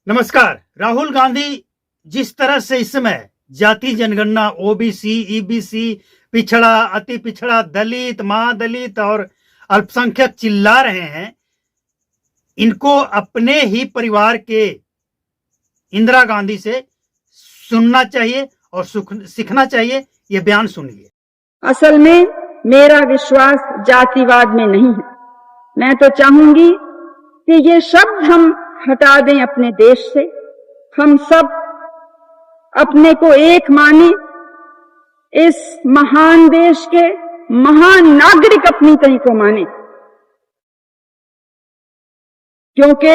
नमस्कार। राहुल गांधी जिस तरह से इस समय जाति जनगणना, ओबीसी, ईबीसी, पिछड़ा, अति पिछड़ा, दलित, महादलित और अल्पसंख्यक चिल्ला रहे हैं, इनको अपने ही परिवार के इंदिरा गांधी से सुनना चाहिए और सीखना चाहिए। ये बयान सुनिए। असल में मेरा विश्वास जातिवाद में नहीं है। मैं तो चाहूंगी कि ये शब्द हम हटा दें अपने देश से। हम सब अपने को एक माने, इस महान देश के महान नागरिक अपनी कहीं को माने, क्योंकि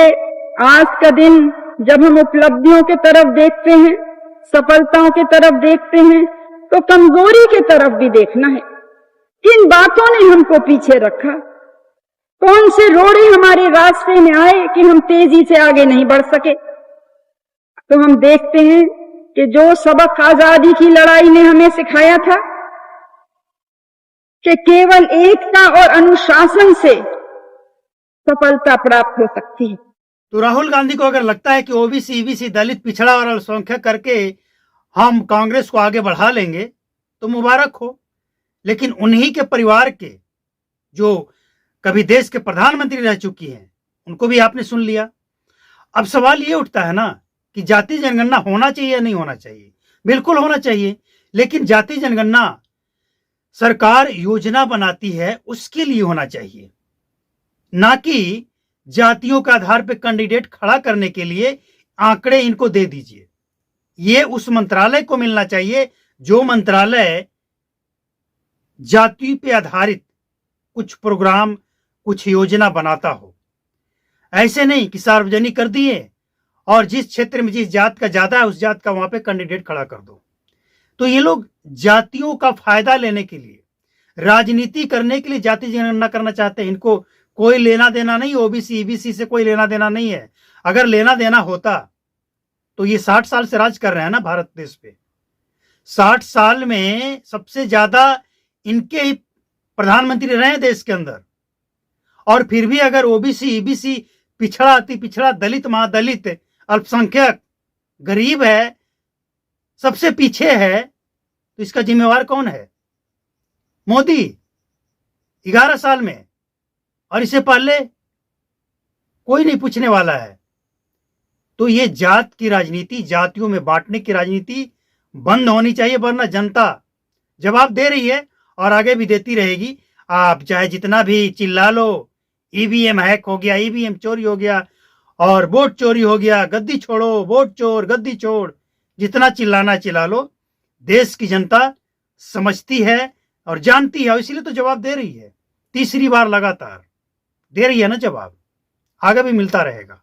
आज का दिन जब हम उपलब्धियों की तरफ देखते हैं, सफलताओं की तरफ देखते हैं, तो कमजोरी की तरफ भी देखना है। किन बातों ने हमको पीछे रखा? कौन से रोड़े हमारे रास्ते में आए कि हम तेजी से आगे नहीं बढ़ सके? तो हम देखते हैं कि जो सबक आजादी की लड़ाई ने हमें सिखाया था कि केवल एकता और अनुशासन से सफलता प्राप्त हो सकती है। तो राहुल गांधी को अगर लगता है कि ओबीसी, ईबीसी, दलित, पिछड़ा और अल्पसंख्यक करके हम कांग्रेस को आगे बढ़ा लेंगे तो मुबारक हो, लेकिन उन्हीं के परिवार के जो कभी देश के प्रधानमंत्री रह चुकी हैं उनको भी आपने सुन लिया। अब सवाल ये उठता है ना कि जाति जनगणना होना चाहिए या नहीं होना चाहिए। बिल्कुल होना चाहिए, लेकिन जाति जनगणना सरकार योजना बनाती है उसके लिए होना चाहिए, ना कि जातियों के आधार पर कैंडिडेट खड़ा करने के लिए आंकड़े इनको दे दीजिए। ये उस मंत्रालय को मिलना चाहिए जो मंत्रालय जाति पे आधारित कुछ प्रोग्राम, कुछ योजना बनाता हो। ऐसे नहीं कि सार्वजनिक कर दिए और जिस क्षेत्र में जिस जात का ज्यादा है उस जात का वहां पे कैंडिडेट खड़ा कर दो। तो ये लोग जातियों का फायदा लेने के लिए, राजनीति करने के लिए जाति जनगणना करना चाहते हैं। इनको कोई लेना देना नहीं, ओबीसी, ईबीसी से कोई लेना देना नहीं है। अगर लेना देना होता तो ये 60 साल से राज कर रहे हैं ना भारत देश पे। 60 साल में सबसे ज्यादा इनके ही प्रधानमंत्री रहे देश के अंदर, और फिर भी अगर ओबीसी, ईबीसी, पिछड़ा, अति पिछड़ा, दलित, महादलित, अल्पसंख्यक, गरीब है, सबसे पीछे है, तो इसका जिम्मेवार कौन है? मोदी 11 साल में, और इससे पहले कोई नहीं पूछने वाला है। तो ये जात की राजनीति, जातियों में बांटने की राजनीति बंद होनी चाहिए, वरना जनता जवाब दे रही है और आगे भी देती रहेगी। आप चाहे जितना भी चिल्ला लो, ईवीएम हैक हो गया, ईवीएम चोरी हो गया और वोट चोरी हो गया, गद्दी छोड़ो, वोट चोर, गद्दी छोड़, जितना चिल्लाना चिल्ला लो, देश की जनता समझती है और जानती है, इसीलिए तो जवाब दे रही है। तीसरी बार लगातार दे रही है ना जवाब, आगे भी मिलता रहेगा।